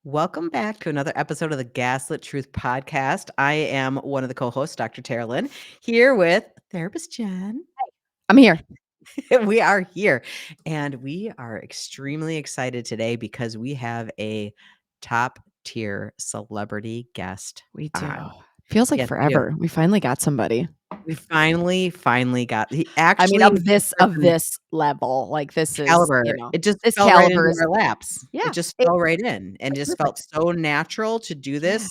Welcome back to another episode of the Gaslit Truth Podcast. I am one of the co-hosts, Dr. Teralyn, here with Therapist Jenn. I'm here. We are here, and we are extremely excited today because we have a top-tier celebrity guest We do. on. Feels like Yes, we do. forever. We finally got somebody. We finally got he I mean, actually of person this level. Like this is, caliber. It just this fell right into caliber is our laps. It yeah. just It, fell right in and just felt perfect. so natural to do Yeah. this.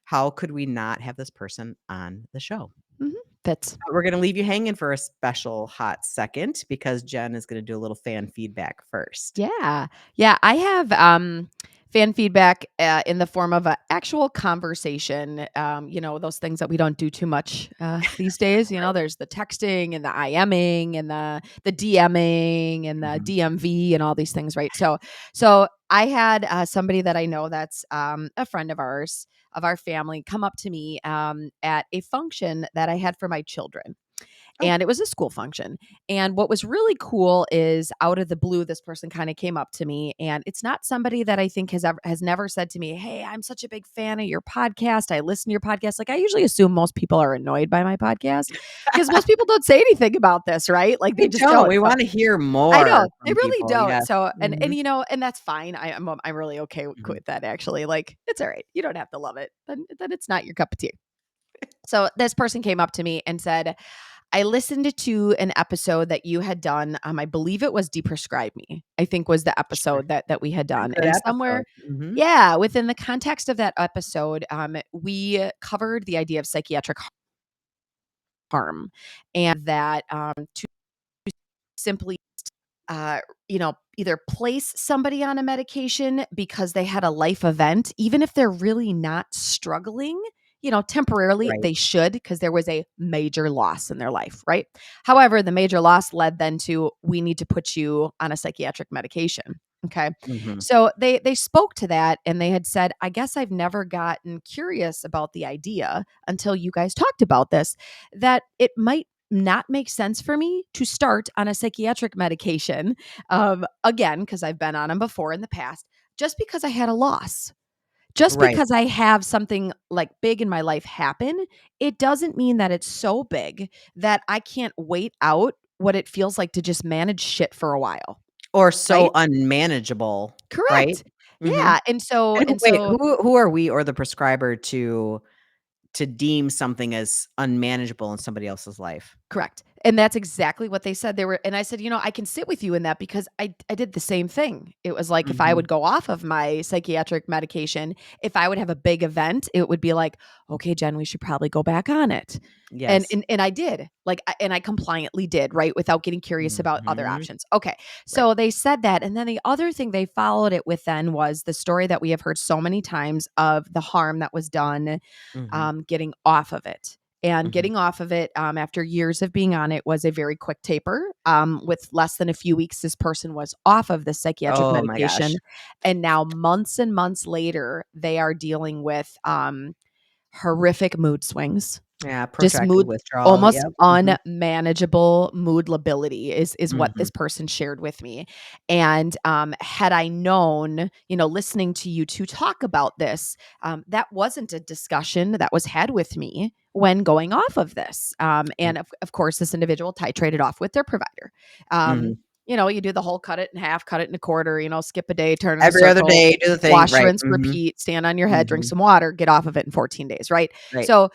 How could we not have this person on the show? hmm Fits. We're going to leave you hanging for a special hot second because Jenn is going to do a little fan feedback first. Yeah. Yeah. I have fan feedback in the form of an actual conversation. Those things that we don't do too much these days. There's the texting and the IMing and the DMing and the Mhm. DMV and all these things, right? So I had somebody that I know that's a friend of ours, of our family, come up to me at a function that I had for my children. Oh, And it was a school function. And what was really cool is out of the blue, this person kind of came up to me, and it's not somebody that I think has never said to me, "Hey, I'm such a big fan of your podcast. I listen to your podcast." Like I usually assume most people are annoyed by my podcast because most people don't say anything about this, right? Like we they just don't. don't. We But want to hear I more know they from really people. don't. Yes. So Mhm. and that's fine. I'm really okay Mhm. with that actually. Like it's all right. You don't have to love it. Then it's not your cup of tea. So this person came up to me and said, I listened to an episode that you had done. I believe it was Deprescribe Me, I think was the Sure. episode that we had A done. good And episode. somewhere, Mhm. yeah, within the context of that episode, we covered the idea of psychiatric harm and that to simply uh, either place somebody on a medication because they had a life event, even if they're really not struggling, temporarily Right. they should because there was a major loss in their life, right? However, the major loss led then to we need to put you on a psychiatric medication. Okay. Mhm. So they spoke to that and they had said, I guess I've never gotten curious about the idea until you guys talked about this, that it might not make sense for me to start on a psychiatric medication again, because I've been on them before in the past, just because I had a loss. Just Right. because I have something like big in my life happen, it doesn't mean that it's so big that I can't wait out what it feels like to just manage shit for a while, Or so right? unmanageable, right? Correct. Mhm. Yeah, and so And and wait, so who are we or the prescriber to deem something as unmanageable in somebody else's life? Correct. And that's exactly what they said. They were and I said, I can sit with you in that because I did the same thing. It was like if I would Mhm. go off of my psychiatric medication, if I would have a big event, it would be like, "Okay, Jen, we should probably go back on it." And Yes. and and I did. And I compliantly did, right? Without getting curious about other Mhm. options. Okay. Right. So they said that and then the other thing they followed it with then was the story that we have heard so many times of the harm that was done Mhm. getting off of it. And Mhm. getting off of it after years of being on it was a very quick taper. With less than a few weeks, this person was off of the psychiatric Oh my gosh. medication. And now, months and months later, they are dealing with horrific mood swings, Yeah, just protracted mood withdrawal, almost yep. Mhm. unmanageable mood lability is what Mhm. this person shared with me. And had I known, listening to you two talk about this, that wasn't a discussion that was had with me when going off of this. And of course, this individual titrated off with their provider. Um, Mhm. you do the whole cut it in half, cut it in a quarter, skip a day, turn in a Every other circle, day, do the thing, wash, right. rinse, Mhm. repeat, stand on your head, drink Mhm. some water, get off of it in 14 days, right? Right. So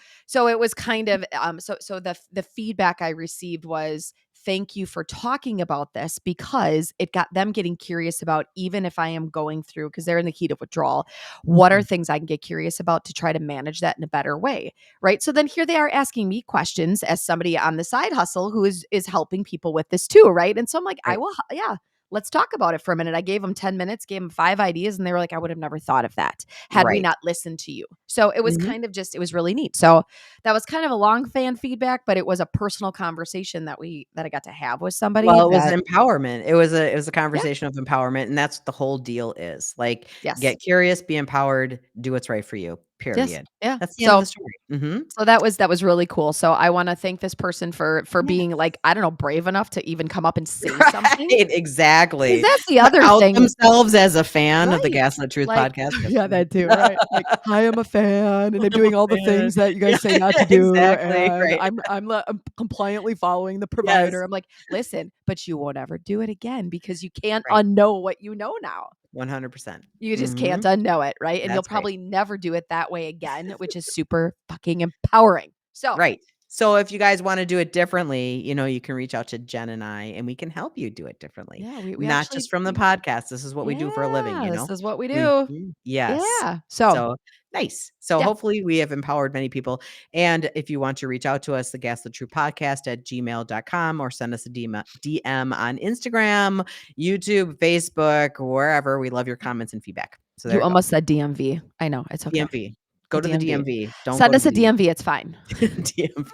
it was kind of so the feedback I received was thank you for talking about this because it got them getting curious about even if I am going through because they're in the heat of withdrawal, what are Mm. things I can get curious about to try to manage that in a better way, right? So then here they are asking me questions as somebody on the side hustle who is helping people with this too, right? And so I'm like, I Right. will, yeah. Let's talk about it for a minute. I gave them 10 minutes, gave them 5 ideas, and they were like, I would have never thought of that had we Right. not listened to you. So it was Mhm. kind of just, it was really neat. So that was kind of a long fan feedback, but it was a personal conversation that I got to have with somebody Well, it was that, empowerment. It was a yeah, conversation of empowerment, and that's what the whole deal is. Like, yes, get curious, be empowered, do what's right for you. period. Yeah. That's the end of the story. Mhm. So that was really cool. So I wanna thank this person for being, Yes. like, I don't know, brave enough to even come up and say Right, something. 'Cause exactly. that's the To other out thing. themselves as a fan of the Right. Gaslit Truth Like podcast. That's yeah, funny. that too, right? Like, "Hi, I'm a fan, and I'm I'm a doing all the fan. things that you Yeah, guys say not to do, exactly, and right. I'm compliantly following the Yes, provider." I'm like, "Listen, but you won't ever do it again because you can't right. unknow what you know now. 100%. You just can't Mhm. unknow it, right? And you'll That's right. probably never do it that way again, which is super fucking empowering." So, Right. So if you guys wanna do it differently, you can reach out to Jen and I, and we can help you do it differently. yeah, we Not actually just from the we podcast. This is what we do for a living, yeah, you this know? is what we do. Mhm. Yes. Yeah. So, So, nice. So, yeah, hopefully, we have empowered many people. And if you want to reach out to us, the Gaslit True Podcast at gmail.com, or send us a DM on Instagram, YouTube, Facebook, wherever. We love your comments and feedback. So, there you you go. almost said DMV. I know, it's okay. DMV. The Go to the DMV. DMV. Don't go Send to us the a DMV. DMV, it's fine. DMV.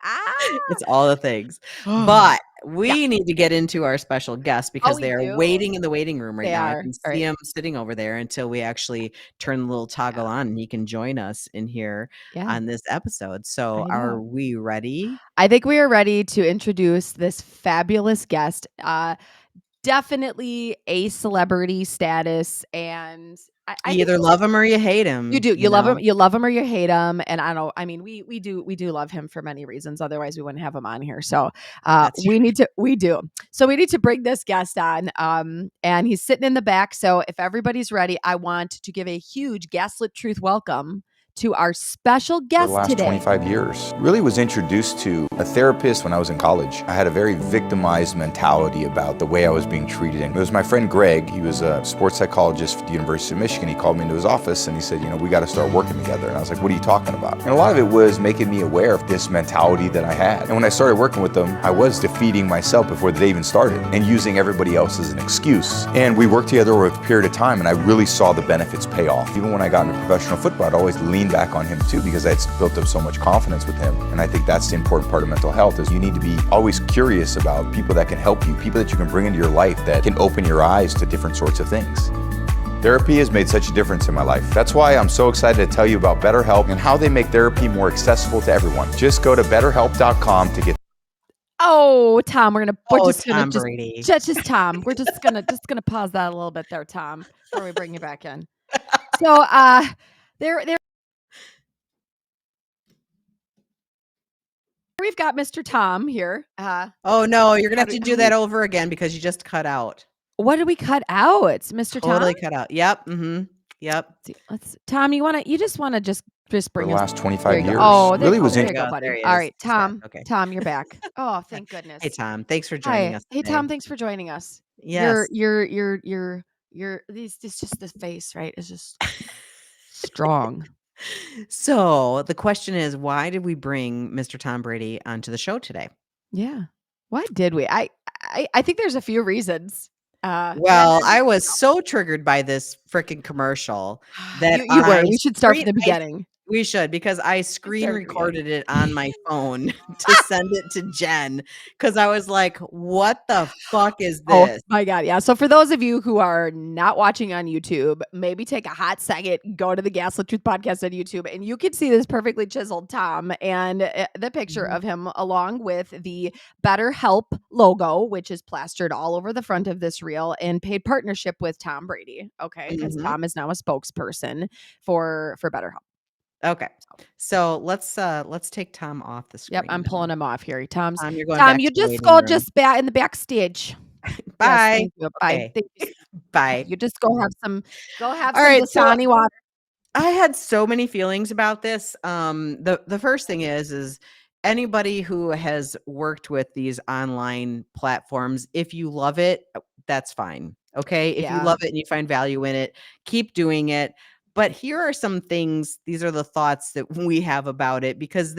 Ah! It's all the things. Oh, But yeah. we need to get into our special guests Oh, because we they are do. waiting in the waiting room right They now. I are. can All see right. him sitting over there until we actually turn the little toggle Yeah. on and he can join us in here Yeah, on this episode. So, I are know. we ready? I think we are ready to introduce this fabulous guest. Definitely a celebrity status, and I You think either love him or you hate him, you love him or you hate him, and I don't I mean, we do love him for many reasons, otherwise we wouldn't have him on here, so, That's true. we do. So we need to bring this guest on, and he's sitting in the back, so if everybody's ready, I want to give a huge Gaslit Truth welcome to our special For the guest last today. 25 years. Really was introduced to a therapist when I was in college. I had a very victimized mentality about the way I was being treated. And it was my friend Greg. He was a sports psychologist for the University of Michigan. He called me into his office and he said, we got to start working together. And I was like, what are you talking about? And a lot of it was making me aware of this mentality that I had. And when I started working with him, I was defeating myself before the day even started and using everybody else as an excuse. And we worked together over a period of time and I really saw the benefits pay off. Even when I got into professional football, I'd always lean back on him too because I'd built up so much confidence with him. And I think that's the important part of mental health is you need to be always curious about people that can help you, people that you can bring into your life that can open your eyes to different sorts of things. Therapy has made such a difference in my life. That's why I'm so excited to tell you about BetterHelp and how they make therapy more accessible to everyone. Just go to betterhelp.com to get. Oh, Tom, we're Oh, just gonna Tom Brady. just Tom. We're just gonna pause that a little bit there, Tom, before we bring you back in. So, there we've got Mr. Tom here. Oh, no, you're going to How have do to how do do we that over again because you just cut out. what did we cut out? Mr. Tom? Totally cut out. Yep. Yep. Let's Tom, you just wanna just For bring the us last there 25 you go. years. Oh, there Really oh, was there There you you go, go. buddy. There he All is. right, He's back. Tom. Okay. Tom, you're back. Oh, thank Hey, goodness. Tom. Thanks for joining Hi. us Hey, today. Tom, thanks for joining us. Yes. You're these it's just the face, right? It's just strong. So the question is, why did we bring Mr. Tom Brady onto the show today? Yeah. Why did we? I think there's a few reasons. Well, And I was so triggered by this freaking commercial that you were. We should start from the I beginning. we should because I screen Start from the beginning. recorded it on my phone to send it to Jen because I was like, "What the fuck is Oh this?" my god, yeah. So for those of you who are not watching on YouTube, maybe take a hot second, go to the Gaslit Truth Podcast on YouTube, and you can see this perfectly chiseled Tom and the picture Mhm, of him along with the BetterHelp logo, which is plastered all over the front of this reel, in paid partnership with Tom Brady. Okay, because mhm. Tom is now a spokesperson for BetterHelp. Okay. So let's take Tom off the Yep, screen I'm then. pulling him off here. Tom, you're going Tom, back you to the just waiting go room. just back in the backstage. Yes, Bye. thank you. Bye. Okay. Thank you. Yeah, Bye. you just go have All some right. So Dasani water. I had so many feelings about this. The first thing is anybody who has worked with these online platforms, if you love it, that's fine. Okay. If you Yeah. love it and you find value in it, keep doing it. But here are some things, these are the thoughts that we have about it because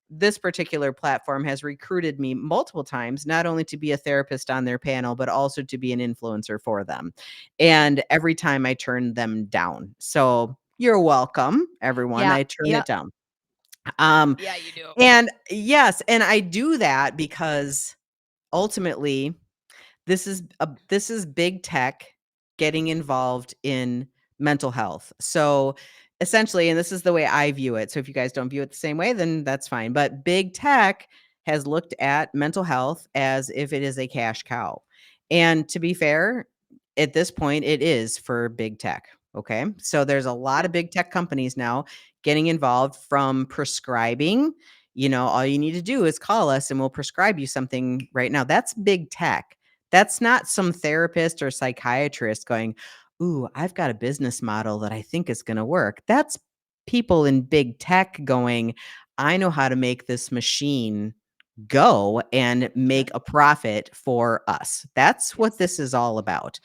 this particular platform has recruited me multiple times, not only to be a therapist on their panel, but also to be an influencer for them. And every time I turn them down. So you're welcome, everyone. Yeah. I turn Yeah. it down. Um, Yeah, you do. and yes, and I do that because ultimately this is big tech getting involved in mental health. So essentially, and this is the way I view it. So if you guys don't view it the same way, then that's fine. But big tech has looked at mental health as if it is a cash cow. And to be fair, at this point, it is for big tech. Okay. So there's a lot of big tech companies now getting involved, from prescribing. All you need to do is call us and we'll prescribe you something right now. That's big tech. That's not some therapist or psychiatrist going, "Ooh, I've got a business model that I think is going to work." That's people in big tech going, "I know how to make this machine go and make a profit for us." That's what Yes. this is all about.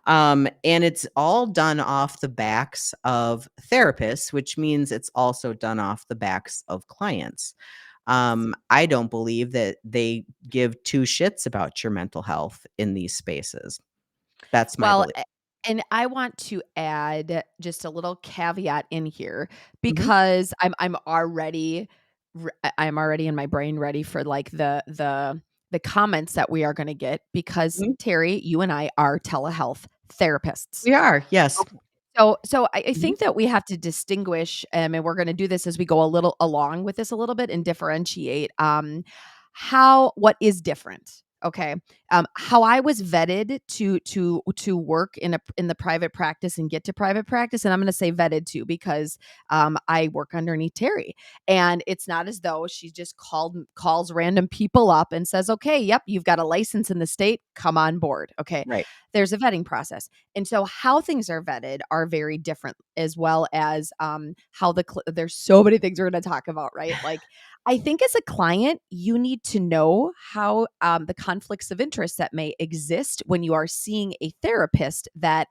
And it's all done off the backs of therapists, which means it's also done off the backs of clients. I don't believe that they give two shits about your mental health in these spaces. That's my Well, belief. and I want to add just a little caveat in here, Mhm, because I'm already in my brain ready for like the comments that we are going to get, because mhm. Terry, you and I are telehealth therapists. We are, yes. Okay. So I Mhm, think that we have to distinguish, and we're going to do this as we go a little along with this a little bit, and differentiate how what is different. Okay, how I was vetted to work in the private practice and get to private practice, and I'm going to say vetted too, because I work underneath Terry, and it's not as though she just calls random people up and says, "Okay, yep, you've got a license in the state, come on board." Okay, right. there's a vetting process. And so how things are vetted are very different, as well as how there's so many things we're going to talk about, right? Like, I think as a client, you need to know how the conflicts of interest that may exist when you are seeing a therapist that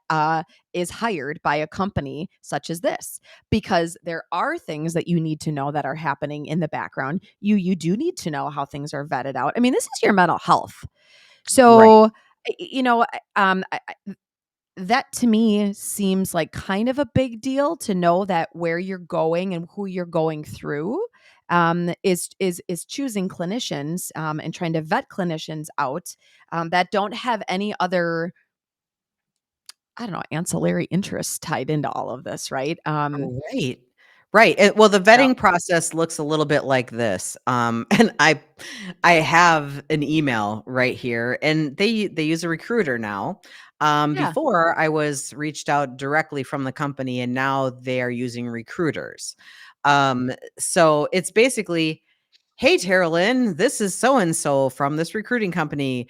is hired by a company such as this, because there are things that you need to know that are happening in the background. You do need to know how things are vetted out. I mean, this is your mental health. Right. So, you know, that to me seems like kind of a big deal, to know that where you're going and who you're going through is choosing clinicians, and trying to vet clinicians out that don't have any other, I don't know, ancillary interests tied into all of this, right? Right. Right. Well, the So vetting process looks a little bit like this. And I have an email right here, and they use a recruiter now. yeah, Before I was reached out directly from the company, and now they are using recruiters. So it's basically, "Hey, Teralyn, this is so and so from this recruiting company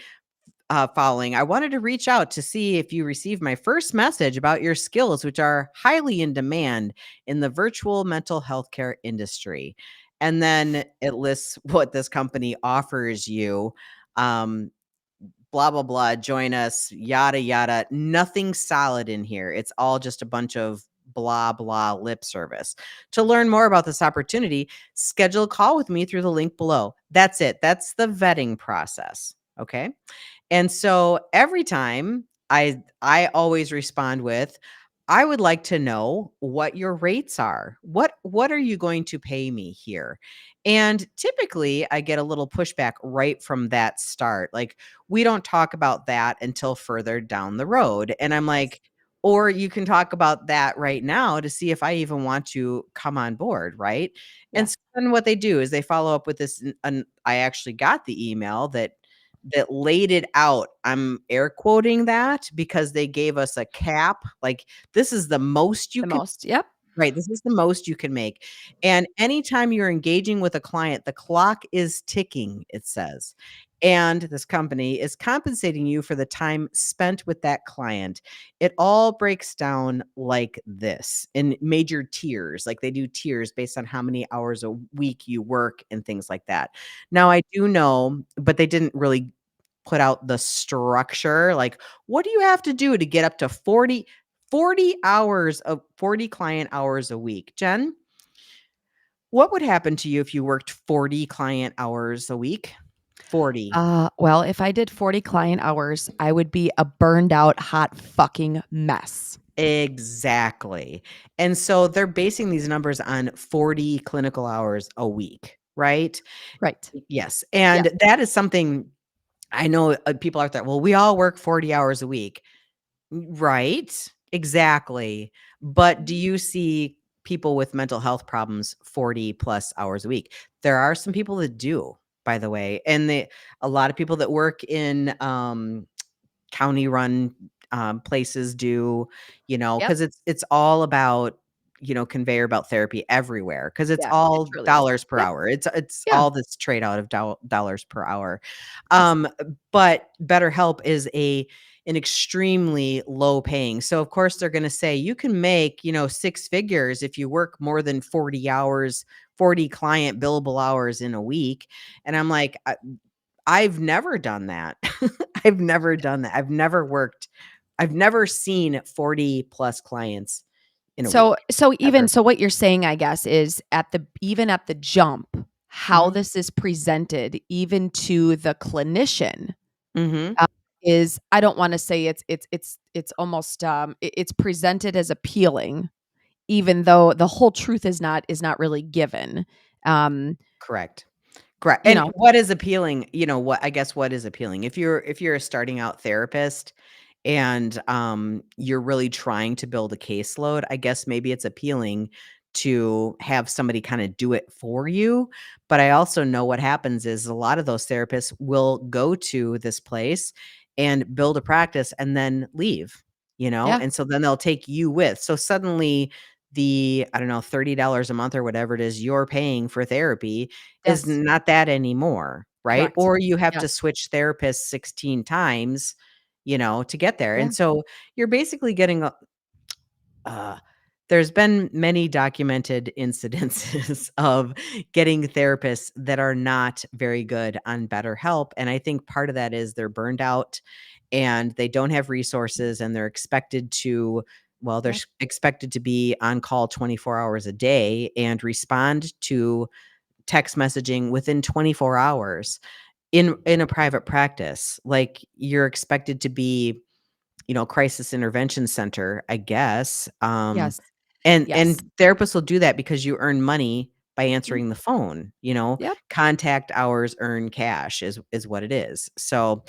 following. I wanted to reach out to see if you received my first message about your skills, which are highly in demand in the virtual mental health care industry." And then it lists what this company offers you. Um, Blah, blah, blah. Join us, yada, yada. Nothing solid in here. It's all just a bunch of blah, blah lip service. To learn more about this opportunity, schedule a call with me through the link below. That's it. That's the vetting process. Okay. And so every time I always respond with, "I would like to know what your rates are. What are you going to pay me here?" And typically I get a little pushback right from that start. Like, "We don't talk about that until further down the road." And I'm yes, like, "Or you can talk about that right now to see if I even want to come on board, right?" And yeah, so then what they do is they follow up with this, and I actually got the email that laid it out. I'm air quoting that because they gave us a cap. Like, this is the most you the can. most. Yep. Right, this is the most you can make. And anytime you're engaging with a client, the clock is ticking, it says. And this company is compensating you for the time spent with that client. It all breaks down like this in major tiers. Like, they do tiers based on how many hours a week you work and things like that. Now, I do know, but they didn't really put out the structure. Like, what do you have to do to get up to 40 hours of 40 client hours a week? Jen, what would happen to you if you worked 40 client hours a week? 40. Well, if I did 40 client hours, I would be a burned out hot fucking mess. Exactly. And so they're basing these numbers on 40 clinical hours a week, right? Right. Yes. Yeah. And that is something I know people out there, "Well, we all work 40 hours a week." Right. Exactly. But do you see people with mental health problems 40 plus hours a week? There are some people that do, by the way. And a lot of people that work in county run places do, Yep. because it's all about, conveyor belt therapy everywhere, because it's Yeah, it all truly is. dollars per Yep. hour. It's Yeah. all this trade out of dollars per hour. Yes. But BetterHelp is an extremely low paying. So of course they're going to say you can make, six figures if you work more than 40 hours, 40 client billable hours in a week. And I'm like, I've never done that. I've never done that. I've never seen 40 plus clients in a So week, so even ever. so what you're saying, I guess, is even at the jump, how Mhm. this is presented even to the clinician, Mhm. uh, is I don't wanna say it's almost, it's presented as appealing, even though the whole truth is not really given. Um, Correct. Correct. you And know what is appealing, what is appealing? If you're a starting out therapist and you're really trying to build a caseload, I guess maybe it's appealing to have somebody kind of do it for you. But I also know what happens is a lot of those therapists will go to this place and build a practice and then leave, Yeah. and so then they'll take you with. So suddenly the, I don't know, $30 a month or whatever it is you're paying for therapy is Yes. not that anymore, right? Correct. Or you have Yeah. to switch therapists 16 times, to get there. Yeah. And so you're basically getting uh there's been many documented incidences of getting therapists that are not very good on BetterHelp. And I think part of that is they're burned out and they don't have resources and they're expected to, well, Yeah. expected to be on call 24 hours a day and respond to text messaging within 24 hours in a private practice. Like you're expected to be, crisis intervention center, I guess. Yes. And Yes. therapists will do that because you earn money by Mhm. answering the phone, Yep. contact hours earn cash is what it is. So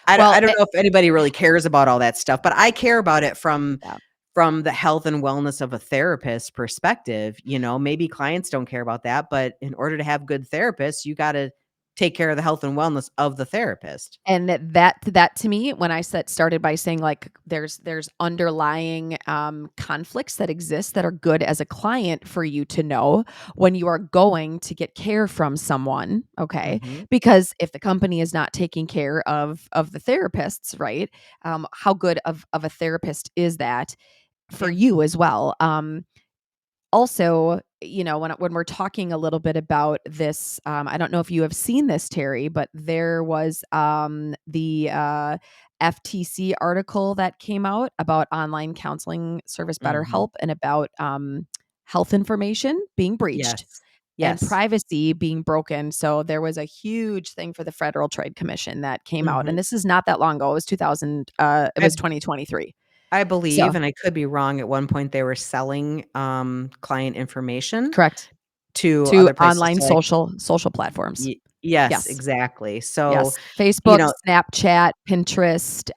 I Well, don't know if anybody really cares about all that stuff, but I care about it yeah. from the health and wellness of a therapist perspective. Maybe clients don't care about that, but in order to have good therapists, you got to take care of the health and wellness of the therapist. And that to me, when I started by saying, like, there's underlying, conflicts that exist that are good as a client for you to know when you are going to get care from someone, okay? Mhm. Because if the company is not taking care of the therapists, right, how good of a therapist is that for Yeah. you as well? Also, when we're talking a little bit about this, I don't know if you have seen this, Terry, but there was the FTC article that came out about online counseling service Mhm. BetterHelp and about health information being breached Yes. and Yes. privacy being broken. So there was a huge thing for the Federal Trade Commission that came out, and Mhm. this is not that long ago. It was 2000. It I was 2023. I So believe, and I could be wrong, at one point they were selling, client information correct, to to other places online to, like, social platforms. yes, Yes. exactly. So, Yes. you Facebook, know Snapchat, Pinterest,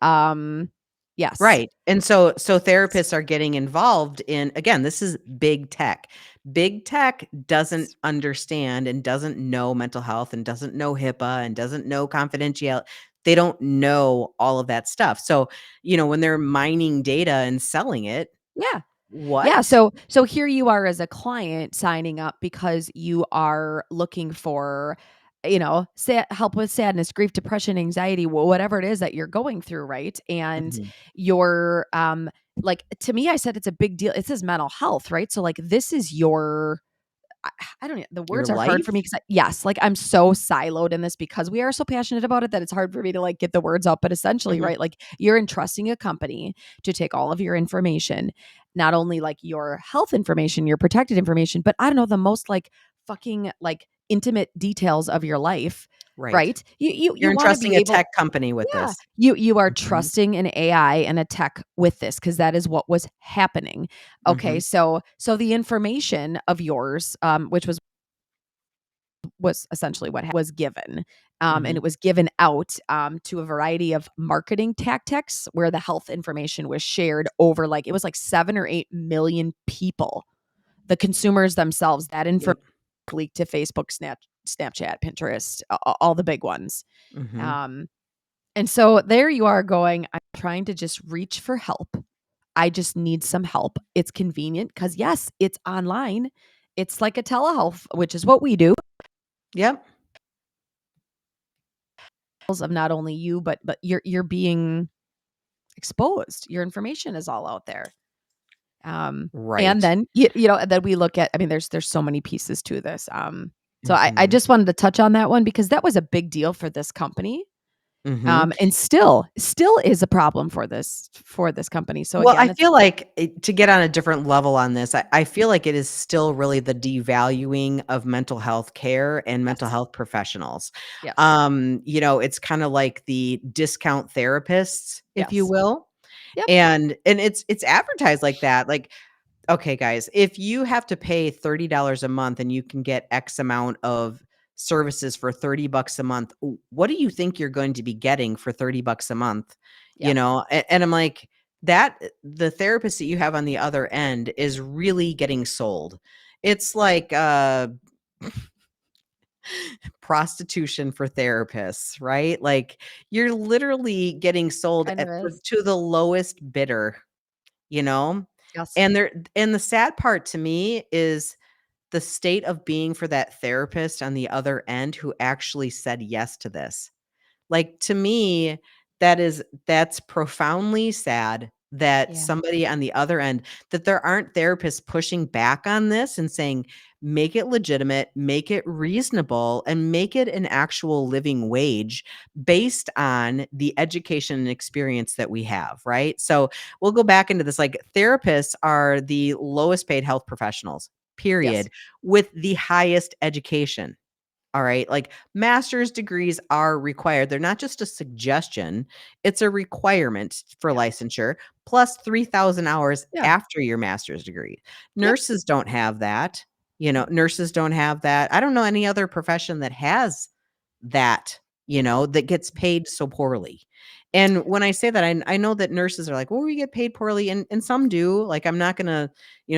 yes. right. And so therapists are getting involved in, again, this is big tech. Big tech doesn't understand and doesn't know mental health and doesn't know HIPAA and doesn't know confidentiality. They don't know all of that stuff. So, when they're mining data and selling it, Yeah. Yeah, what? so here you are as a client signing up because you are looking for, help with sadness, grief, depression, anxiety, whatever it is that you're going through, right? And Mhm. you're, like, to me, I said it's a big deal. It says mental health, right? So, like, this is your I I don't know, the Your words are hard for me life? 'cause yes, like, I'm so siloed in this because we are so passionate about it that it's hard for me to, like, get the words out, but essentially, Mhm. right, like, you're entrusting a company to take all of your information, not only, like, your health information, your protected information, but I don't know, the most, like, fucking, like, intimate details of your life, Right. right? You You're wanna entrusting be a able tech company with yeah, this. you are Mhm. trusting an AI and a tech with this because that is what was happening. Okay, Mhm. so the information of yours, which was was essentially what was given. And it was given out to a variety of marketing tactics where the health information was shared over it was like 7 or 8 million people, the consumers themselves. That information leaked to Facebook, Snapchat, Pinterest, all the big ones. And so there you are going, I'm trying to just reach for help. I just need some help. It's convenient because, yes, it's online. It's like a telehealth, which is what we do. Yep. Of not only you, but you're being exposed. Your information is all out there. Right. And then and then we look at. I mean, there's so many pieces to this. So I just wanted to touch on that one because that was a big deal for this company. And still is a problem for this company. So well, again, I feel like to get on a different level on this, I feel like it is still really the devaluing of mental health care and mental health professionals. Yes. It's kind of like the discount therapists, if you Yes. will. Yep. And it's advertised like that. Like, okay, guys, if you have to pay $30 a month and you can get X amount of services for $30 a month, what do you think you're going to be getting for $30 a month? Yeah. And I'm like, that the therapist that you have on the other end is really getting sold. It's like prostitution for therapists, right? Like you're literally getting sold Kind of is. to the lowest bidder, Yes. and the sad part to me is the state of being for that therapist on the other end who actually said yes to this. Like, to me, that's profoundly sad that Yeah. somebody on the other end, that there aren't therapists pushing back on this and saying, make it legitimate, make it reasonable, and make it an actual living wage based on the education and experience that we have, right? So we'll go back into this. Like, therapists are the lowest paid health professionals, period, Yes. with the highest education. All right. Like master's degrees are required. They're not just a suggestion, it's a requirement for Yeah. licensure plus 3,000 hours Yeah. after your master's degree. Yep. Nurses don't have that. Nurses don't have that. I don't know any other profession that has that, that gets paid so poorly. And when I say that, I know that nurses are like, well, we get paid poorly. And some do. Like, I'm not going to,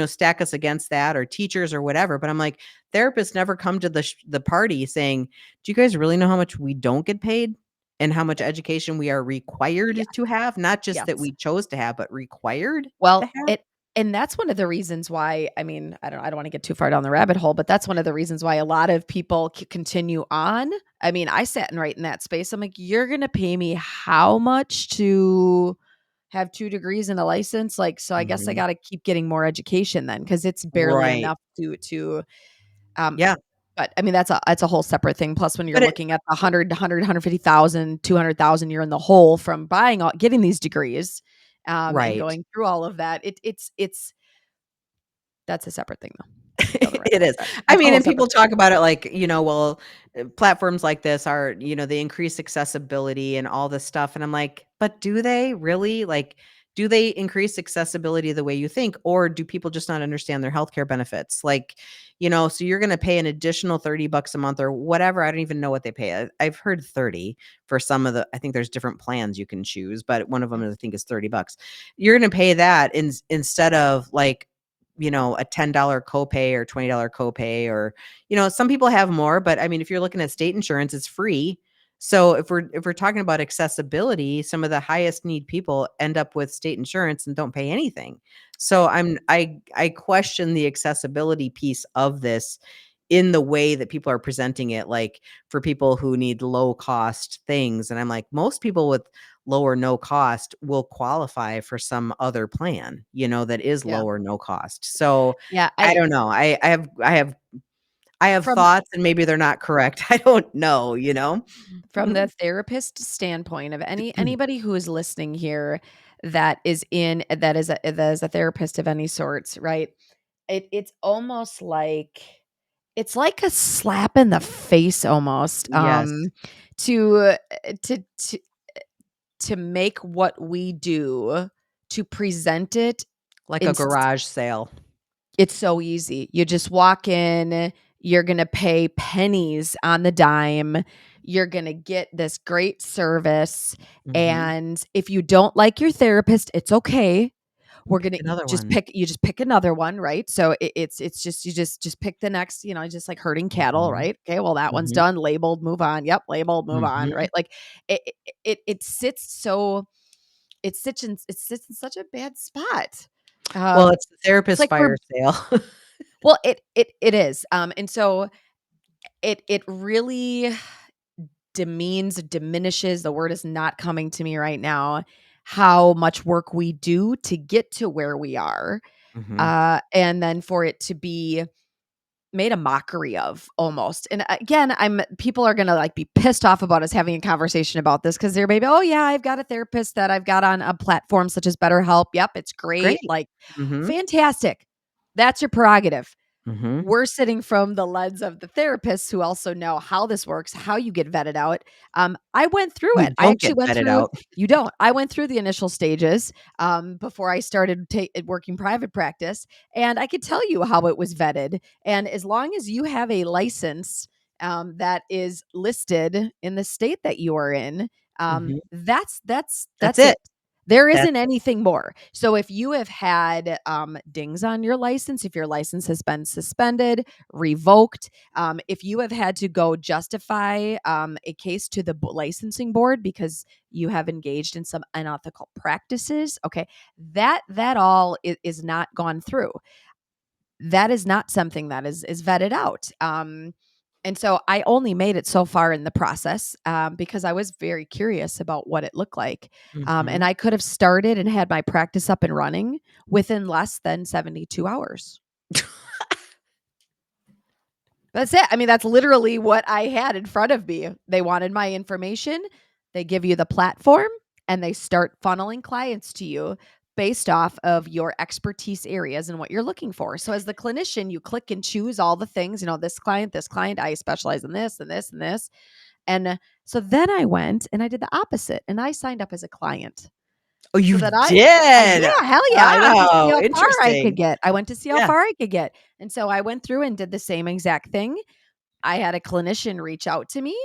stack us against that, or teachers or whatever. But I'm like, therapists never come to the party saying, do you guys really know how much we don't get paid and how much education we are required Yeah. to have? Not just that Yes. we chose to have, but required to Well, have. and that's one of the reasons why, I mean, I don't want to get too far down the rabbit hole, but that's one of the reasons why a lot of people continue on. I mean, I sat right in that space. I'm like, you're going to pay me how much to have 2 degrees and a license? Like, so I guess I got to keep getting more education then, because it's barely Right. enough to Yeah. but I mean, that's a whole separate thing. Plus, when you're But looking at 150,000, 200,000, you're in the hole from getting these degrees, and right. going through all of that. It's that's a separate thing, though. It is. That's I a mean, whole and people separate thing. talk about it like, platforms like this are, they increase accessibility and all this stuff. And I'm like, but do they really? Like, do they increase accessibility the way you think? Or do people just not understand their healthcare benefits? Like, so you're going to pay an additional $30 a month or whatever. I don't even know what they pay. I've heard 30 for some of I think there's different plans you can choose, but one of them I think is $30. You're going to pay that instead of like, a $10 copay or $20 copay, or, some people have more, but I mean, if you're looking at state insurance, it's free. So if we're talking about accessibility, some of the highest need people end up with state insurance and don't pay anything. So I question the accessibility piece of this in the way that people are presenting it, like for people who need low cost things. And I'm like, most people with low or no cost will qualify for some other plan, that is Yeah. low or no cost. So Yeah. I don't know. I have From thoughts, and maybe they're not correct. I don't know, from the therapist standpoint of anybody who is listening here that is a therapist of any sorts, right? It's almost like it's like a slap in the face almost, Yes. to to to to make what we do, to present it Like in a garage sale. it's so easy. You just walk in, You're going to pay pennies on the dime. You're going to get this great service. Mhm. And if you don't like your therapist, it's okay. We're going to Another just one. pick another one, right? So it's just, you just pick the next, just like herding cattle, Mhm. right? Okay, well, that one's Mhm. done, labeled, move on. Yep, labeled, move on, Mhm. right? Like it sits so, it sits in such a bad spot. Well, it's the It's therapist like we're fire sale. well, it is. And so it really diminishes, the word is not coming to me right now, how much work we do to get to where we are. Mhm. And then for it to be made a mockery of almost. And again, people are gonna like be pissed off about us having a conversation about this because they're maybe, oh yeah, I've got a therapist that I've got on a platform such as BetterHelp. Yep, it's great. Great. Like Mhm. fantastic. That's your prerogative. Mhm. We're sitting from the lens of the therapists who also know how this works, how you get vetted out. I went through You it. I don't actually get went vetted through. out. You don't. I went through the initial stages before I started working private practice, and I could tell you how it was vetted. And as long as you have a license that is listed in the state that you are in, Mhm. That's that's it. it. There That's isn't anything more. So if you have had dings on your license, if your license has been suspended, revoked, if you have had to go justify a case to the licensing board because you have engaged in some unethical practices, okay, that all is not gone through. That is not something that is vetted out. And so I only made it so far in the process because I was very curious about what it looked like. And Mhm. I could have started and had my practice up and running within less than 72 hours. That's it. I mean, that's literally what I had in front of me. They wanted my information. They give you the platform and they start funneling clients to you based off of your expertise areas and what you're looking for. So as the clinician, you click and choose all the things, this client, I specialize in this and this and this. And so then I went and I did the opposite and I signed up as a client. Oh, So you that did? yeah, hell yeah. I went to see Wow, how far I could interesting. get. I went to see how Yeah. far I could get. And so I went through and did the same exact thing. I had a clinician reach out to me.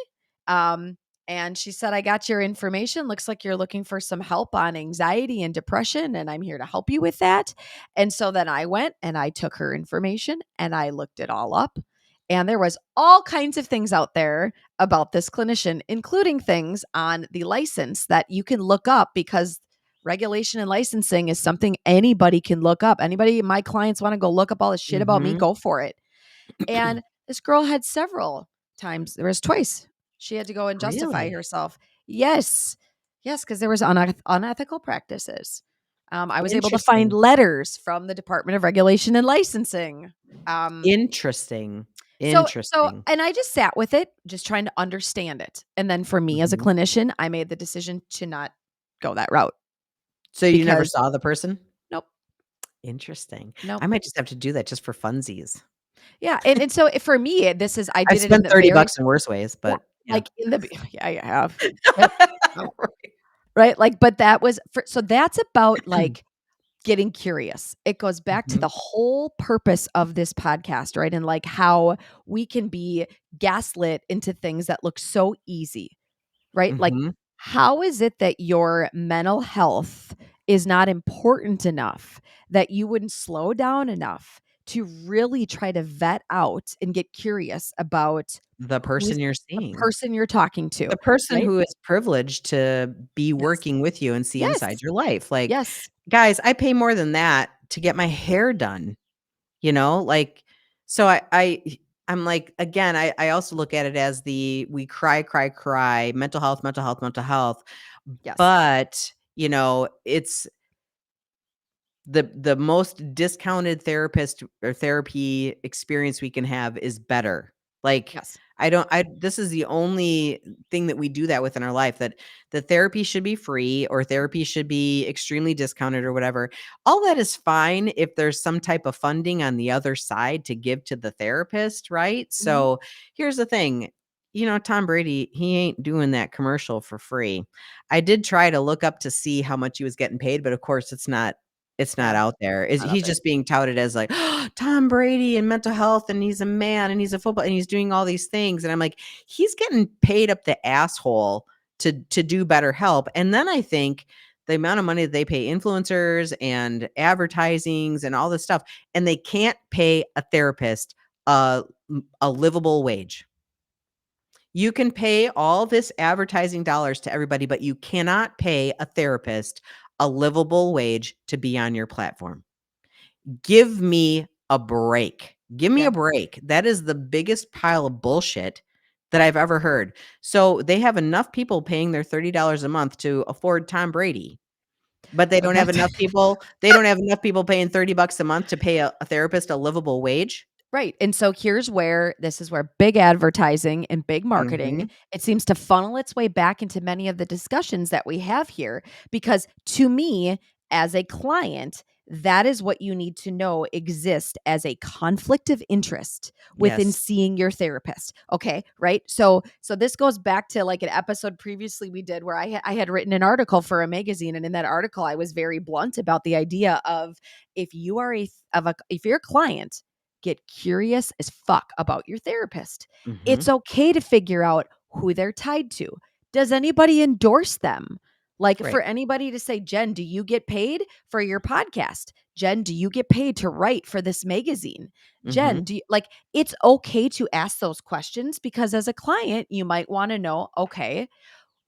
Um, and she said, I got your information. Looks like you're looking for some help on anxiety and depression, and I'm here to help you with that. And so then I went and I took her information and I looked it all up. And there was all kinds of things out there about this clinician, including things on the license that you can look up because regulation and licensing is something anybody can look up. Anybody, my clients want to go look up all this shit about me, Mhm. go for it. And this girl had several times. There was twice she had to go and justify Really? herself. Yes, yes, because there was unethical practices. I was able to find Interesting. letters from the Department of Regulation and Licensing. Interesting. So, Interesting. and I just sat with it, just trying to understand it. And then for me as a Mhm. clinician, I made the decision to not go that route So you never because saw the person? nope, Interesting. nope. I might just have to do that just for funsies. Yeah, and so for me, this is I I've did it in spent the 30 very bucks in worse ways, yeah, but yeah. like in the yeah, I have. Right? Right. Right? Like, but that was so that's about like getting curious. It goes back to Mhm. the whole purpose of this podcast, right? And like how we can be gaslit into things that look so easy, right? Like, Mhm. how is it that your mental health is not important enough that you wouldn't slow down enough to really try to vet out and get curious about The who's person you're the seeing. person you're talking to, The person right? who is privileged to be Yes. working with you and see inside Yes. your life. Like, Yes. guys, I pay more than that to get my hair done, like, so I'm like, again, I also look at it as we cry, mental health, mental health, mental health. Yes. But, it's the most discounted therapist or therapy experience we can have is better. Like, Yes. I this is the only thing that we do that with in our life, that the therapy should be free or therapy should be extremely discounted or whatever. All that is fine if there's some type of funding on the other side to give to the therapist, right? Mhm. So here's the thing. Tom Brady, he ain't doing that commercial for free. I did try to look up to see how much he was getting paid, but of course it's not Yeah. out there. Not out He's there. just being touted as like, Tom Brady and mental health, and he's a man, and he's a football, and he's doing all these things. And I'm like, he's getting paid up the asshole to do better help. And then I think the amount of money that they pay influencers and advertisings and all this stuff, and they can't pay a therapist a livable wage. You can pay all this advertising dollars to everybody, but you cannot pay a therapist a livable wage to be on your platform. Give me a break. Give me Yeah. a break. That is the biggest pile of bullshit that I've ever heard. So they have enough people paying their $30 a month to afford Tom Brady, but they don't have That's enough people. They don't have enough people paying $30 a month to pay a therapist a livable wage. right. And so this is where big advertising and big marketing, Mhm. it seems to funnel its way back into many of the discussions that we have here. Because to me, as a client, that is what you need to know exists as a conflict of interest within Yes. seeing your therapist. Okay, right? So this goes back to like an episode previously we did where I had written an article for a magazine, and in that article I was very blunt about the idea of if you are if you're a client, get curious as fuck about your therapist. Mhm. It's okay to figure out who they're tied to. Does anybody endorse them? Like Right. for anybody to say, Jen, do you get paid for your podcast? Jen, do you get paid to write for this magazine? Jen, Mhm. do you like it's okay to ask those questions because as a client, you might want to know, okay,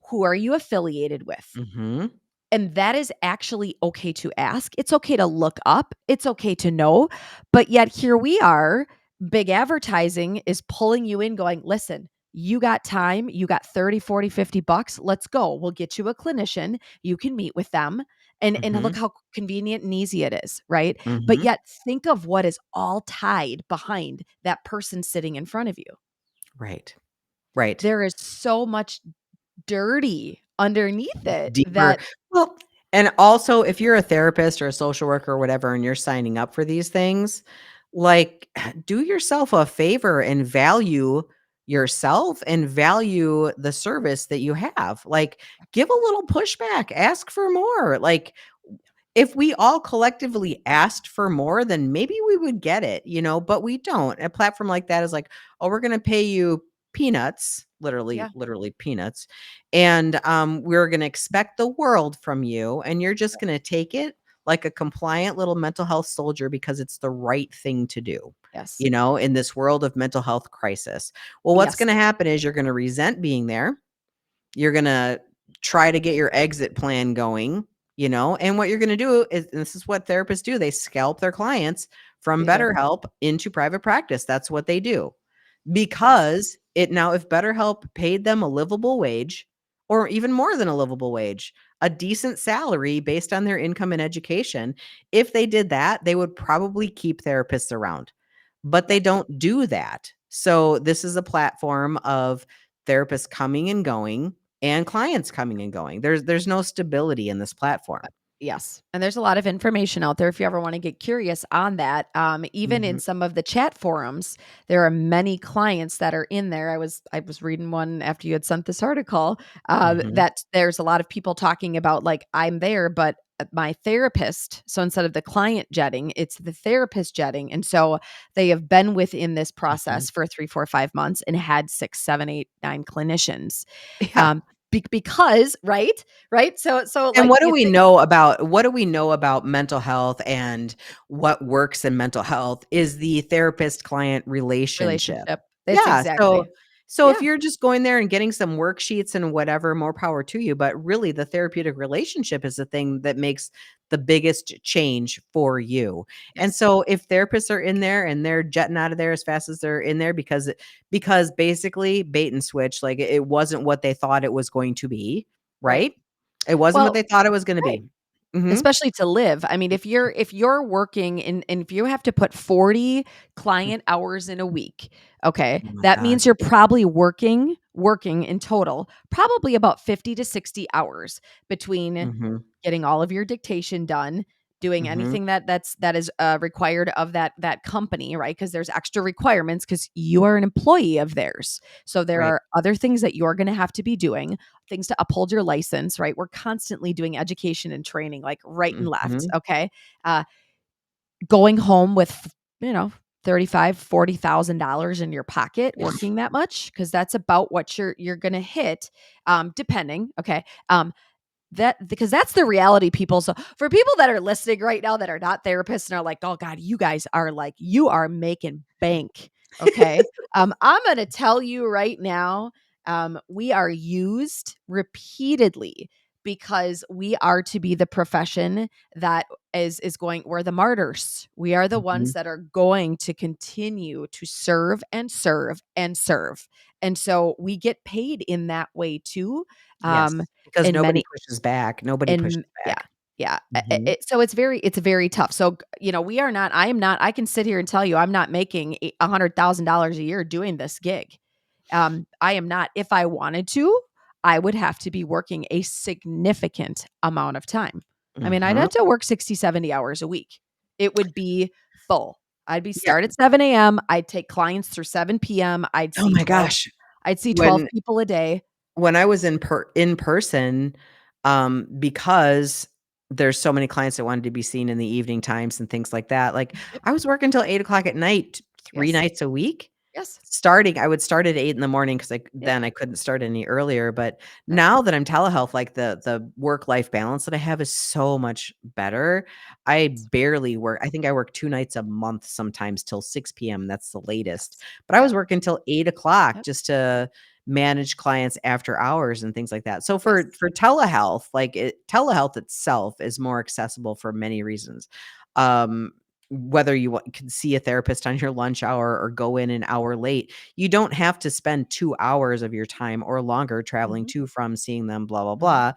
who are you affiliated with? Mhm. And that is actually okay to ask. It's okay to look up. It's okay to know. But yet here we are, big advertising is pulling you in going, listen, you got time, you got 30, 40, 50 bucks. Let's go. We'll get you a clinician. You can meet with them. And look Mhm. how convenient and easy it is, right? But Mhm. yet think of what is all tied behind that person sitting in front of you. Right. Right. There is so much dirty underneath it Deeper. that Well, and also if you're a therapist or a social worker or whatever, and you're signing up for these things, like do yourself a favor and value yourself and value the service that you have. Like give a little pushback, ask for more. Like if we all collectively asked for more, then maybe we would get it, but we don't. A platform like that is like, oh, we're going to pay you peanuts, yeah, literally peanuts. And we're going to expect the world from you. And you're just going to take it like a compliant little mental health soldier because it's the right thing to do, yes. in this world of mental health crisis. Well, what's Yes. going to happen is you're going to resent being there. You're going to try to get your exit plan going, and what you're going to do is, and this is what therapists do, they scalp their clients from They do. BetterHelp into private practice. That's what they do. Yes. Because if BetterHelp paid them a livable wage or even more than a livable wage, a decent salary based on their income and education, if they did that, they would probably keep therapists around. But they Yep. don't do that. So this is a platform of therapists coming and going and clients coming and going. There's no stability in this platform. Yes. And there's a lot of information out there if you ever want to get curious on that. Even in Mhm. some of the chat forums, there are many clients that are in there. I was reading one after you had sent this article, Mhm. that there's a lot of people talking about like I'm there, but my therapist. So instead of the client jetting, it's the therapist jetting. And so they have been within this Mhm. process for 3, 4, 5 months and had 6, 7, 8, 9 clinicians. Yeah. Because right. So And like you think. what do we know about mental health and what works in mental health is the therapist client relationship. Relationship. It's Yeah, so exactly. if Yeah. you're just going there and getting some worksheets and whatever, more power to you, but really the therapeutic relationship is the thing that makes the biggest change for you. And Yes. so if therapists are in there and they're jetting out of there as fast as they're in there because basically bait and switch, like it wasn't what they thought it was going to be, Right. right? It wasn't what Well, they thought it was gonna right. be. Mhm. Especially to live. I mean, if you're working and if you have to put 40 client hours in a week, okay, Oh my that god. means you're probably working in total, probably about 50 to 60 hours between Mhm. getting all of your dictation done, doing Mhm. anything that is required of that company, right? Because there's extra requirements because you are an employee of theirs. So there Right. are other things that you're going to have to be doing, things to uphold your license, right? We're constantly doing education and training, like right and left. Mhm. Okay, uh, going home with $35,000-$40,000 in your pocket working that much, because that's about what you're gonna hit, depending. Okay. Because that's the reality, people. So for people that are listening right now that are not therapists and are like, oh God, you guys are like, you are making bank. Okay. I'm going to tell you right now, we are used repeatedly because we are to be the profession that we're the martyrs. We are the ones that are going to continue to serve and serve and serve. And so we get paid in that way too. Yes, because In nobody many pushes back. Nobody pushes yeah, back. yeah. Mhm. So it's very tough. So, I can sit here and tell you I'm not making $100,000 a year doing this gig. I am not. If I wanted to, I would have to be working a significant amount of time. I mean, I'd Mhm. have to work 60, 70 hours a week. It would be full. I'd be Yeah. start at 7 a.m. I'd take clients through 7 p.m. Oh my gosh. I'd see 12 When people a day. when I was in person, because there's so many clients that wanted to be seen in the evening times and things like that, like, I was working till 8 o'clock at night, 3 Yes. nights a week. Yes. I would start at 8 in the morning because Yeah. I couldn't start any earlier, but Yep. now that I'm telehealth, like, the work-life balance that I have is so much better. I barely work. I think I work 2 nights a month, sometimes till 6 p.m., that's the latest, Yes. but I Yep. was working till 8 o'clock Yep. just to manage clients after hours and things like that. So Yes. for telehealth, telehealth itself is more accessible for many reasons. Um, whether can see a therapist on your lunch hour or go in an hour late, you don't have to spend 2 hours of your time or longer traveling Mhm. to from seeing them, blah blah Mhm.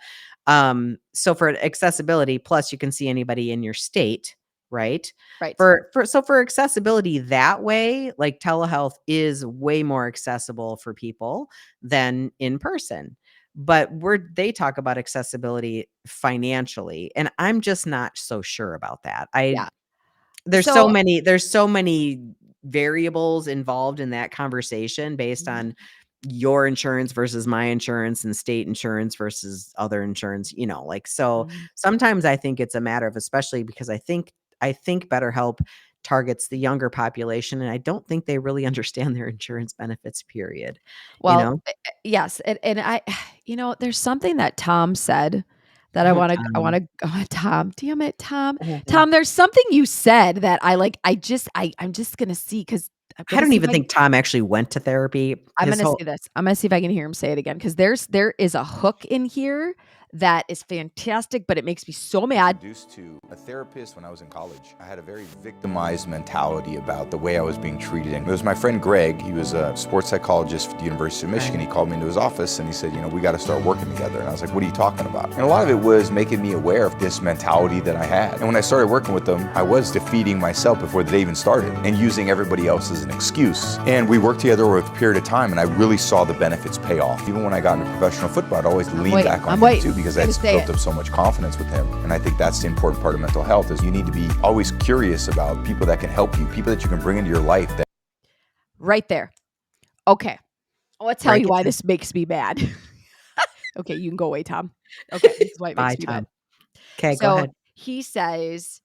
blah. So for accessibility, plus you can see anybody in your state, right? Right. For accessibility that way, like, telehealth is way more accessible for people than in person. But they talk about accessibility financially, and I'm just not so sure about that. Yeah. So There's so many variables involved in that conversation based Mhm. on your insurance versus my insurance and state insurance versus other insurance, like, so Mhm. sometimes I think it's a matter of, especially because I think BetterHelp targets the younger population, and I don't think they really understand their insurance benefits, period, you Well, know? yes, and I there's something that Tom said that I Oh, wanna I Tom. wanna oh, Tom, damn it, Tom. Mhm. Tom, there's something you said that I'm just gonna see, 'cause I'm I gonna don't see if even think Tom actually went to therapy. I'm His gonna whole see this. I'm gonna see if I can hear him say it again, because there is a hook in here that is fantastic, but it makes me so mad. Introduced to a therapist when I was in college. I had a very victimized mentality about the way I was being treated. And it was my friend Greg. He was a sports psychologist for the University of Michigan. He called me into his office and he said, we got to start working together. And I was like, what are you talking about? And a lot of it was making me aware of this mentality that I had. And when I started working with him, I was defeating myself before the day even started and using everybody else as an excuse. And we worked together over a period of time, and I really saw the benefits pay off. Even when I got into professional football, I'd always lean back on him too, because I had built up so much confidence with him. And I think that's the important part of mental health, is you need to be always curious about people that can help you, people that you can bring into your life. Right there. Okay. I wanna tell break you it why to this makes me mad. Okay, you can go away, Tom. Okay, this is why it Bye, makes me mad. Tom. Okay, go So, ahead. he says,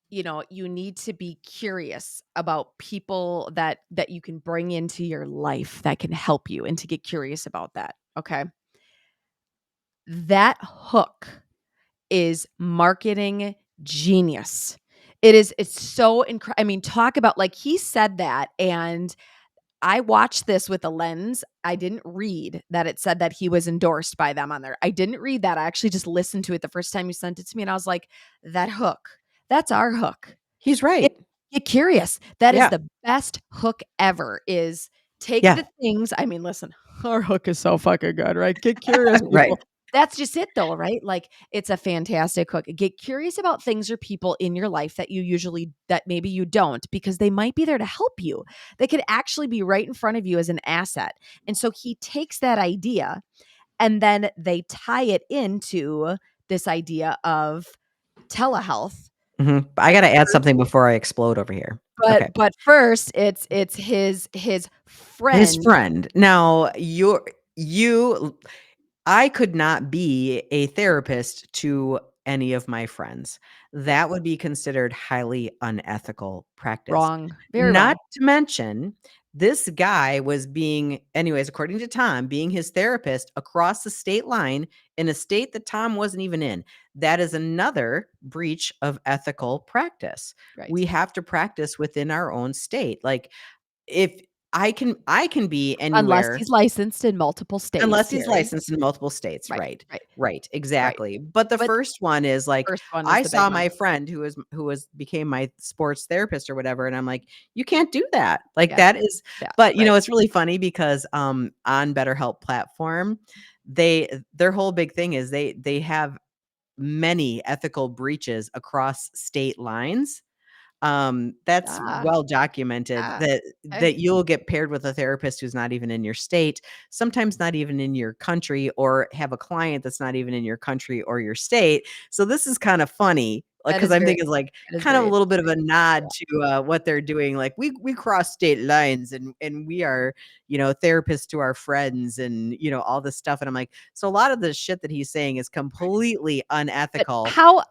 you need to be curious about people that you can bring into your life that can help you, and to get curious about that, okay? That hook is marketing genius. It's so I mean, talk about, like, he said that, and I watched this with a lens. I didn't read that it said that he was endorsed by them on there. I didn't read that. I actually just listened to it the first time you sent it to me, and I was like, that hook, that's our hook. He's Get right. get curious. That is Yeah. the best hook ever, is take Yeah. the things. I mean, listen, our hook is so fucking good, right? Get curious, Right. people. That's just it though, right? Like, it's a fantastic hook. Get curious about things or people in your life that maybe you don't, because they might be there to help you. They could actually be right in front of you as an asset. And so he takes that idea, and then they tie it into this idea of telehealth. Mhm. I But gotta add something before I explode over here. Okay. but first, it's his His friend. friend. Now, you I could not be a therapist to any of my friends. that would be considered highly unethical practice. Wrong. Very Not wrong. to mention, this guy was anyways, according to Tom, being his therapist across the state line in a state that Tom wasn't even in. That is another breach of ethical practice. Right. We have to practice within our own state. Like, if I can be Unless anywhere. he's licensed in multiple states. Unless he's here. licensed in multiple states, Right. right, exactly. But the But first one is like, first one is I the saw big one. my friend who became my sports therapist or whatever, and I'm like, you can't do that. Like Yeah. that is, Yeah, but right. it's really funny because on BetterHelp platform, their whole big thing is they have many ethical breaches across state lines. That's well documented okay. that you'll get paired with a therapist who's not even in your state, sometimes not even in your country, or have a client that's not even in your country or your state. So this is kind of funny, like, That because is I'm very thinking like that is kind of a very little bit of a interesting. nod to what they're doing. Like we cross state lines and we are, therapists to our friends and all this stuff. And I'm like, so a lot of the shit that he's saying is completely But unethical.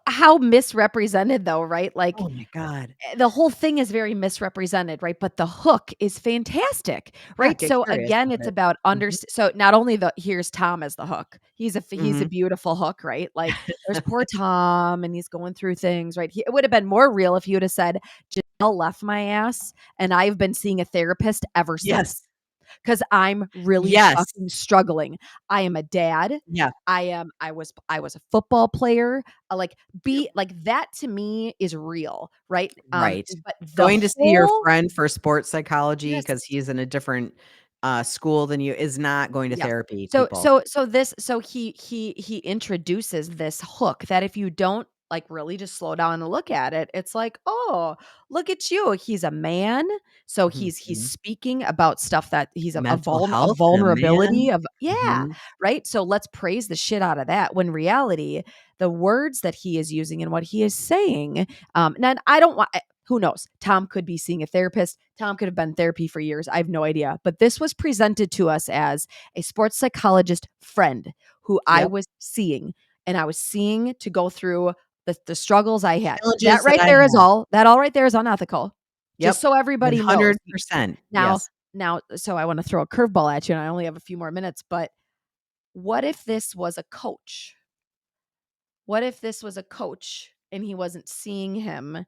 how misrepresented though, right? Like, Oh my God. the whole thing is very misrepresented, right? But the hook is fantastic, Yeah, right? get So curious again, about it's it. about Mhm. so not only here's Tom as the hook. He's a Mhm. beautiful hook, right? Like, there's poor Tom and he's going through things, right? It would have been more real if you would have said, Janelle left my ass and I've been seeing a therapist ever since. Yes. Because I'm really Yes. fucking struggling. I am a dad. Yeah. I was a football player. Like that to me is real, right? Right. But the Going to see your whole friend for sports psychology yes, because he's in a different, school than you is not going to yeah. therapy, So people. he introduces this hook that if you don't like really just slow down and look at it, it's like, oh, look at you. He's a man, so he's Mhm. speaking about stuff that he's Mental a health and a vulnerability man. of Mhm. right. So let's praise the shit out of that. When reality, the words that he is using and what he is saying, and I don't want. Who knows? Tom could be seeing a therapist. Tom could have been in therapy for years. I have no idea. But this was presented to us as a sports psychologist friend who I Yep. was seeing, and I was seeing to go through the struggles I had. Challenges that I That all right there is unethical. Just Yep. so everybody knows. 100%. Now, Yes. so I want to throw a curveball at you, and I only have a few more minutes, but what if this was a coach? What if this was a coach and he wasn't seeing him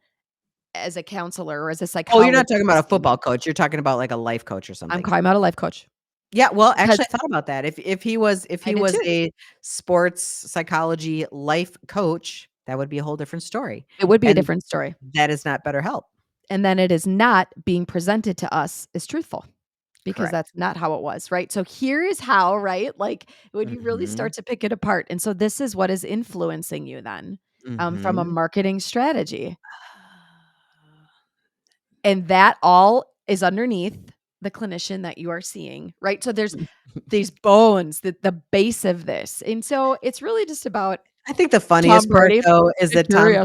as a counselor or as a Oh, you're not psychologist? talking He's about a seeing him. football coach. You're talking about, like, a life coach or I'm something. talking about a life coach Yeah, well, because actually, I thought about that. If he was I did too. a sports psychology life coach, that would be a whole different story, It would be a and different story. that is not BetterHelp. And then it is not being presented to us as truthful because Correct. that's not how it was, right? So here is how, right? Like when you really Mhm. start to pick it apart. And so this is what is influencing you then from a Mhm. marketing strategy. And that all is underneath the clinician that you are seeing, right? So there's these bones, the base of this. And so it's really just about I think the Tom funniest part, Brady. though, is Get that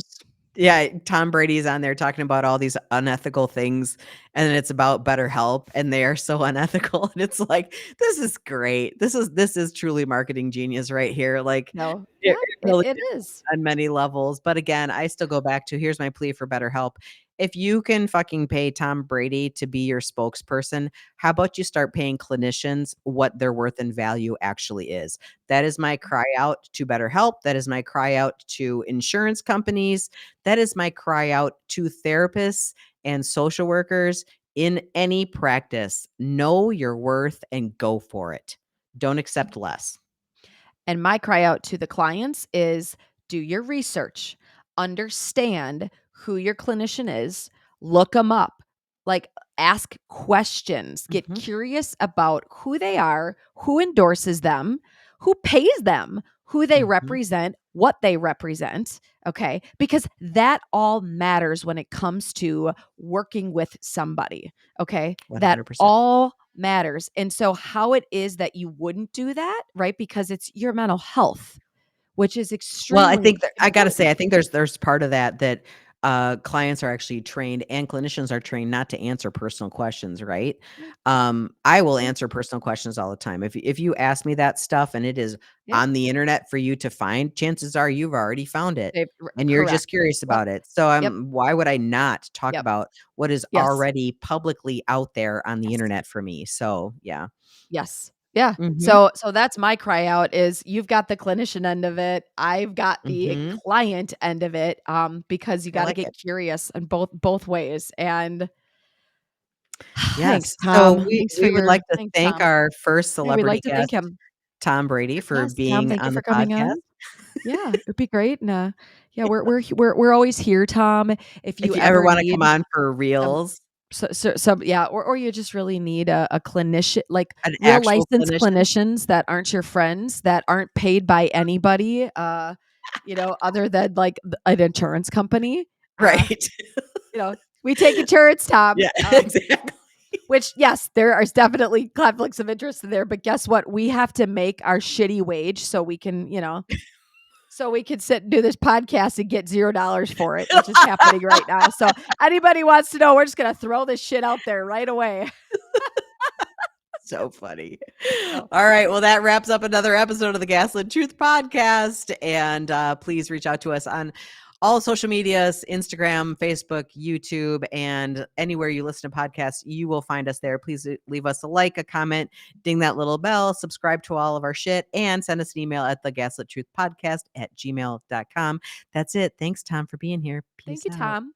curious. Tom Brady's on there talking about all these unethical things, and then it's about BetterHelp, and they are so unethical, and it's like, this is great. This is truly marketing genius right here, like, No. it Yeah, really it is is. on many levels, but again, I still go back to, here's my plea for BetterHelp. If you can fucking pay Tom Brady to be your spokesperson, how about you start paying clinicians what their worth and value actually is? That is my cry out to BetterHelp. That is my cry out to insurance companies. That is my cry out to therapists and social workers in any practice. Know your worth and go for it. Don't accept less. And my cry out to the clients is do your research, understand who your clinician is, look them up, like ask questions, get Mhm, curious about who they are, who endorses them, who pays them, who they mhm, represent, what they represent. Okay. Because that all matters when it comes to working with somebody. Okay. That 100%. all matters. And so, how it is that you wouldn't do that, right? Because it's your mental health, which is Well, I extremely think that I gotta important. say, I think there's part of that clients are actually trained and clinicians are trained not to answer personal questions, right? Yeah. I will Yeah. answer personal questions all the time. If you ask me that stuff and it is Yeah. on the internet for you to find, chances are you've already found it and you're Correct. just curious Yep. about it. So Yep. why would I not talk Yep. about what is Yes. already publicly out there on the Yes. internet for me? So yeah. Yes. Yeah. Mhm. So that's my cry out is you've got the clinician end of it. I've got the Mhm. client end of it. Because you I got to like get it. curious in both ways. And thanks, Yes. So Tom. we Thanks for we would your like to thanks, thank Tom. our first Yeah, we'd celebrity like to thank guest, him. Tom Brady, for Yes, Tom, being thank you on for the coming podcast. on. Yeah, it'd be great. And yeah, we're always here, Tom. If you If you ever ever wanna come need on for some reels, some yeah, or you just really need a clinician, like an real actual licensed clinician. clinicians that aren't your friends, that aren't paid by anybody, other than like an insurance company. Right. You know, we take insurance, Tom. Yeah, exactly. Which, yes, there are definitely conflicts of interest in there, but guess what? We have to make our shitty wage so we can, so we can sit and do this podcast and get $0 for it, which is happening right now. So anybody wants to know, we're just gonna throw this shit out there right away. So funny. So All right. Well, that wraps up another episode of the Gaslit Truth Podcast. And please reach out to us on all social medias, Instagram, Facebook, YouTube, and anywhere you listen to podcasts, you will find us there. Please leave us a like, a comment, ding that little bell, subscribe to all of our shit, and send us an email at thegasittruthpodcast@gmail.com. That's it. Thanks, Tom, for being here. thank Peace you, out. Tom.